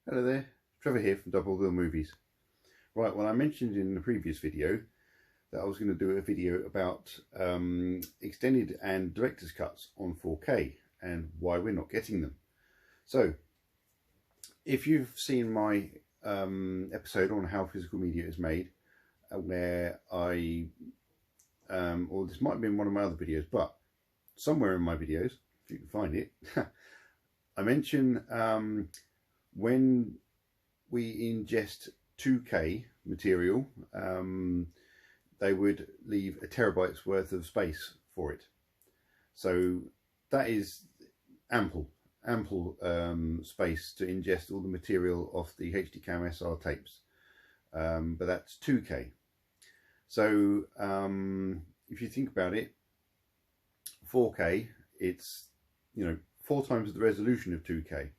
Hello there, Trevor here from Double Bill Movies. Right, well, I mentioned in the previous video that I was going to do a video about extended and director's cuts on 4K and why we're not getting them. So, if you've seen my episode on how physical media is made, where I, or this might have been one of my other videos, but somewhere in my videos, if you can find it, I mention when we ingest 2K material, they would leave a terabyte's worth of space for it. So that is ample space to ingest all the material off the HDCam SR tapes. But that's 2K. So if you think about it, 4K, it's 4 times the resolution of 2K.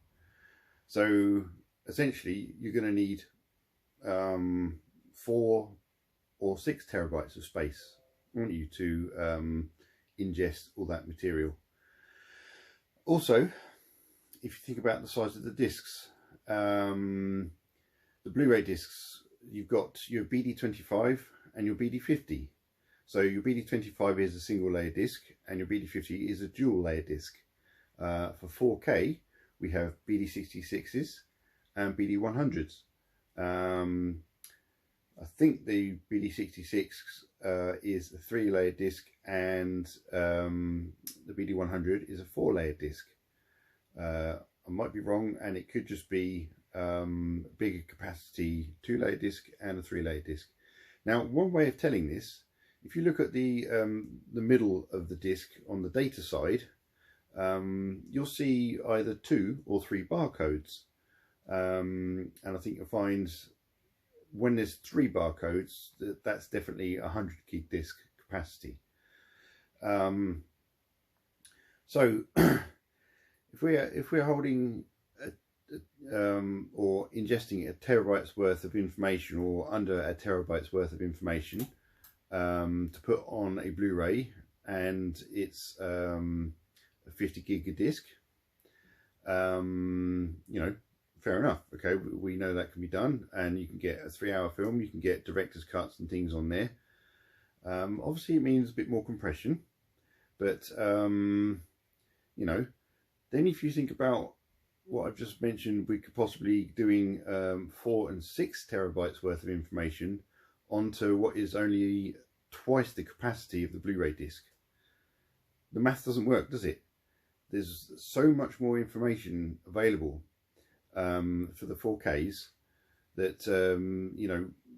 So essentially you're going to need 4 or 6 terabytes of space, aren't you, to ingest all that material. Also, if you think about the size of the discs, the Blu-ray discs, you've got your BD25 and your BD50. So your BD25 is a single layer disc and your BD50 is a dual layer disc. For 4K, we have BD66s and BD100s. I think the BD66 is a 3-layer disc and the BD100 is a 4-layer disc. I might be wrong, and it could just be a bigger capacity 2-layer disc and a 3-layer disc. Now, one way of telling this, if you look at the middle of the disc on the data side, you'll see either 2 or 3 barcodes, and I think you'll find when there's 3 barcodes, that's definitely 100 gig disk capacity. So if we're holding or ingesting a terabyte's worth of information, or under a terabyte's worth of information, to put on a Blu-ray, and it's a 50 gig a disc, fair enough. Okay, we know that can be done, and you can get a 3-hour film, you can get director's cuts and things on there. Obviously it means a bit more compression, but then if you think about what I've just mentioned, we could possibly doing 4 and 6 terabytes worth of information onto what is only twice the capacity of the Blu-ray disc. The math doesn't work, does it? There's so much more information available for the 4Ks that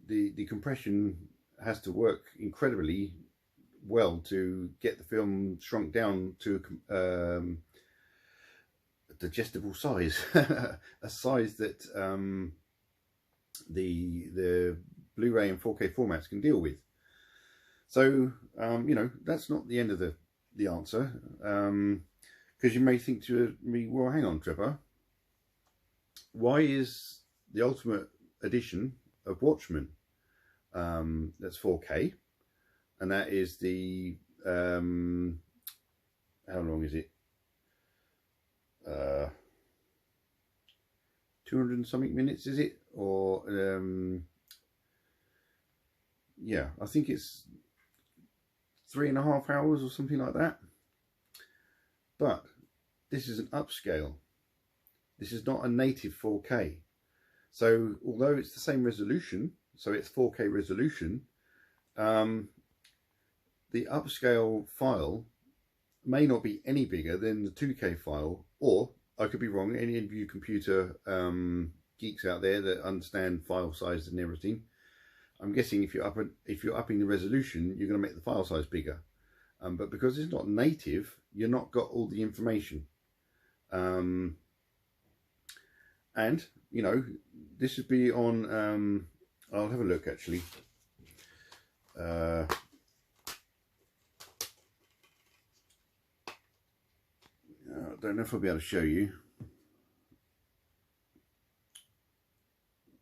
the compression has to work incredibly well to get the film shrunk down to a digestible size, a size that the Blu-ray and 4K formats can deal with. So that's not the end of the answer, because you may think to me, well, hang on, Trevor, why is the ultimate edition of Watchmen that's 4K, and that is the how long is it, 200 and something minutes, is it? Or yeah, I think it's 3.5 hours or something like that. But this is an upscale. This is not a native 4K. So although it's the same resolution, so it's 4K resolution, the upscale file may not be any bigger than the 2K file, or I could be wrong. Any of you computer geeks out there that understand file size and everything, I'm guessing if you're upping the resolution, you're going to make the file size bigger. But because it's not native, you're not got all the information. And this would be on. I'll have a look actually. I don't know if I'll be able to show you.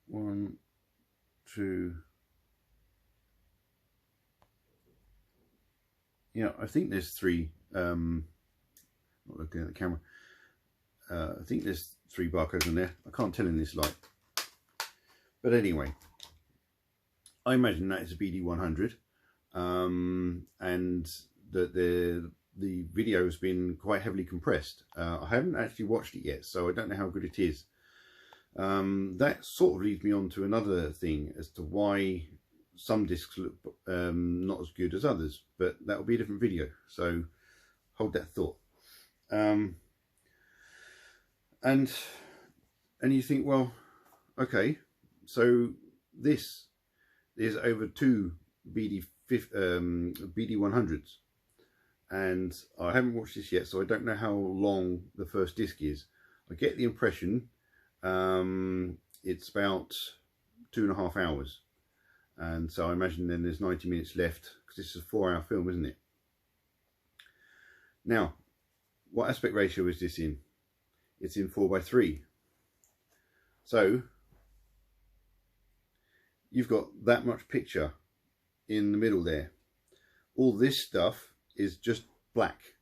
1, 2. Yeah, I think there's 3. Not looking at the camera. I think there's 3 barcodes on there. I can't tell in this light. But anyway, I imagine that is a BD100, and that the video has been quite heavily compressed. I haven't actually watched it yet, so I don't know how good it is. That sort of leads me on to another thing as to why some discs look not as good as others, but that will be a different video, so hold that thought. And you think, well, okay, so this is over 2 BD100s, and I haven't watched this yet, so I don't know how long the first disc is. I get the impression it's about 2.5 hours, and so I imagine then there's 90 minutes left, because this is a 4-hour film, isn't it? Now, what aspect ratio is this in? It's in 4:3. So you've got that much picture in the middle there. All this stuff is just black.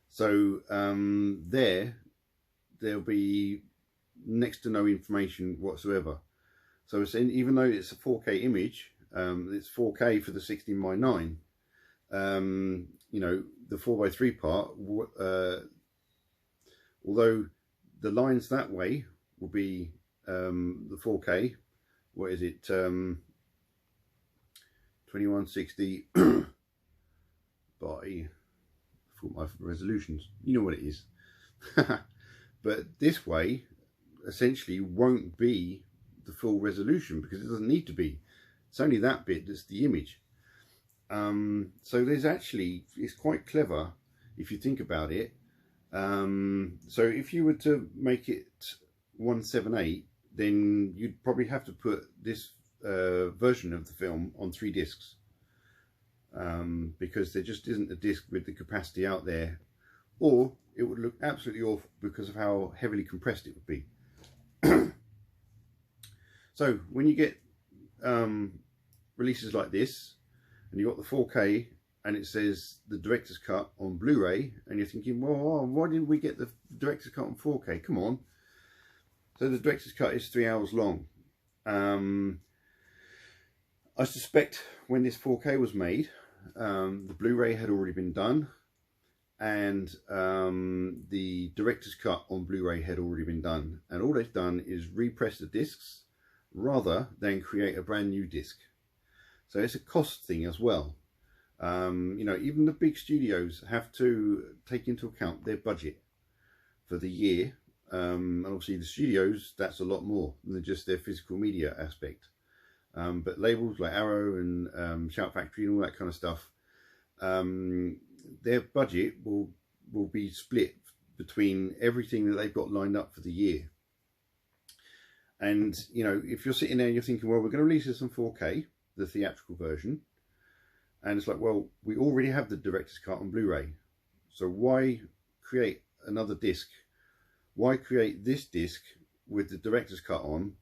So there'll be next to no information whatsoever. So it's even though it's a 4K image, it's 4K for the 16:9. You know, the 4:3 part, although the lines that way will be the 4K. What is it? 2160 by, I thought my resolutions. You know what it is. But this way, essentially, won't be the full resolution, because it doesn't need to be. It's only that bit that's the image. So there's actually, it's quite clever if you think about it. So if you were to make it 178, then you'd probably have to put this version of the film on 3 discs, because there just isn't a disc with the capacity out there, or it would look absolutely awful because of how heavily compressed it would be. So when you get releases like this, and you've got the 4K, and it says the director's cut on Blu-ray, and you're thinking, well, why didn't we get the director's cut on 4K? Come on. So the director's cut is 3 hours long. I suspect when this 4K was made, the Blu-ray had already been done, and the director's cut on Blu-ray had already been done, and all they've done is repress the discs rather than create a brand new disc. So it's a cost thing as well. You know, even the big studios have to take into account their budget for the year, and obviously the studios, that's a lot more than just their physical media aspect. But labels like Arrow and Shout Factory and all that kind of stuff, their budget will be split between everything that they've got lined up for the year. And you know, if you're sitting there and you're thinking, well, we're going to release this on 4K, the theatrical version, and it's like, well, we already have the director's cut on Blu-ray, so why create another disc? Why create this disc with the director's cut on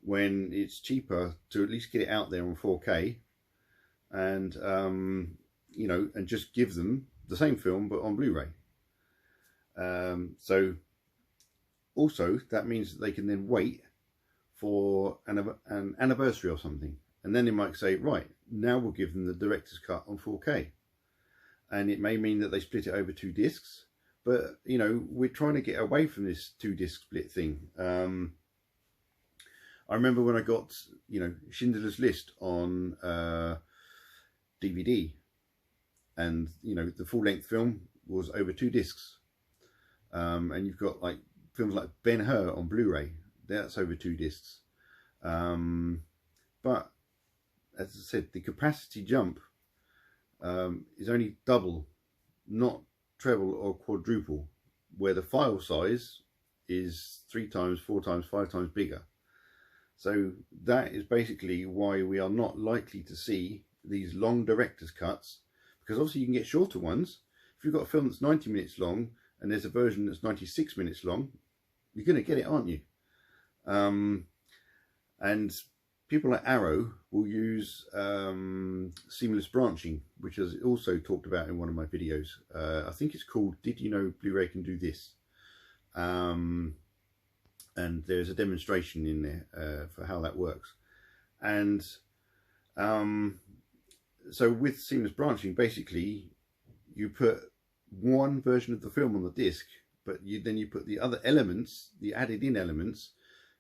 when it's cheaper to at least get it out there on 4K, and you know, and just give them the same film but on Blu-ray? So also that means that they can then wait for an anniversary or something, and then they might say, right, now we'll give them the director's cut on 4K, and it may mean that they split it over 2 discs. But you know, we're trying to get away from this 2-disc split thing. I remember when I got, you know, Schindler's List on DVD, and you know, the full-length film was over 2 discs, and you've got like films like Ben-Hur on Blu-ray, that's over 2 discs. But as I said, the capacity jump is only double, not treble or quadruple, where the file size is 3 times, 4 times, 5 times bigger. So that is basically why we are not likely to see these long director's cuts, because obviously you can get shorter ones. If you've got a film that's 90 minutes long and there's a version that's 96 minutes long, you're going to get it, aren't you? And people like Arrow will use seamless branching, which is also talked about in one of my videos. I think it's called "Did You Know Blu-ray Can Do This?" and there's a demonstration in there for how that works. And so with seamless branching, basically you put one version of the film on the disc, but then you put the other elements, the added in elements.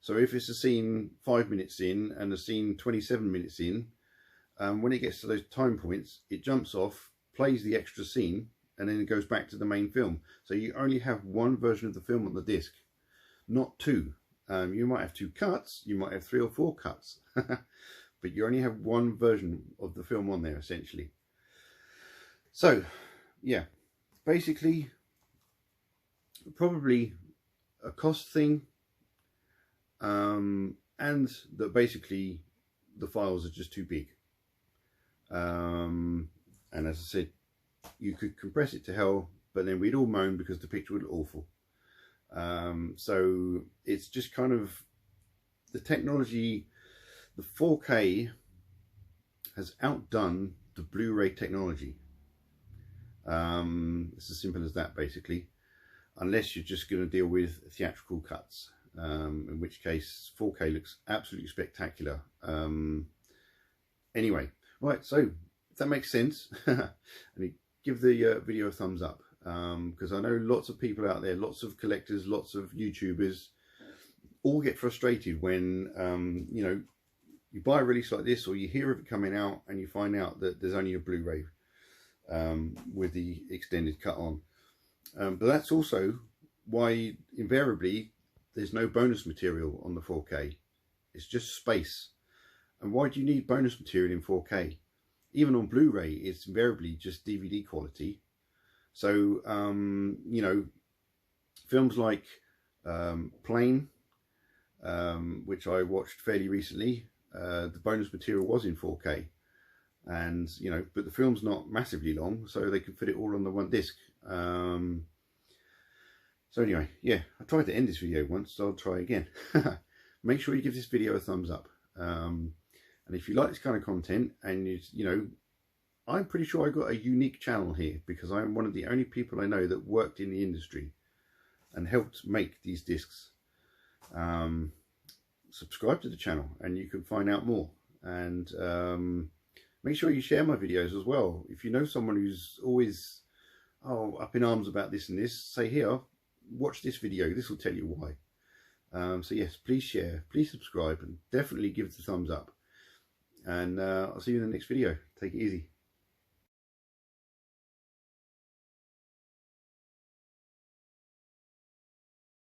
So if it's a scene 5 minutes in and a scene 27 minutes in, when it gets to those time points, it jumps off, plays the extra scene, and then it goes back to the main film. So you only have one version of the film on the disc, not two. You might have two cuts, you might have 3 or 4 cuts, but you only have one version of the film on there, essentially. So, yeah, basically, probably a cost thing, and that basically the files are just too big. And as I said, you could compress it to hell, but then we'd all moan because the picture would look awful. So it's just kind of the technology. The 4K has outdone the Blu-ray technology. It's as simple as that, basically, unless you're just going to deal with theatrical cuts, in which case 4K looks absolutely spectacular. Anyway, right, so if that makes sense, and give the video a thumbs up, because I know lots of people out there, lots of collectors, lots of YouTubers, all get frustrated when you know, you buy a release like this, or you hear of it coming out and you find out that there's only a Blu-ray with the extended cut on. But that's also why invariably there's no bonus material on the 4K. It's just space. And why do you need bonus material in 4K? Even on Blu-ray, it's invariably just DVD quality. So, you know, films like Plane, which I watched fairly recently, the bonus material was in 4K. And, you know, but the film's not massively long, so they could fit it all on the one disc. So anyway, yeah, I tried to end this video once, so I'll try again. Make sure you give this video a thumbs up. And if you like this kind of content, and you know, I'm pretty sure I got a unique channel here, because I'm one of the only people I know that worked in the industry and helped make these discs. Subscribe to the channel and you can find out more. And make sure you share my videos as well. If you know someone who's always up in arms about this and this, say, here, watch this video, this will tell you why. So yes, please share, please subscribe, and definitely give it a thumbs up. And I'll see you in the next video. Take it easy.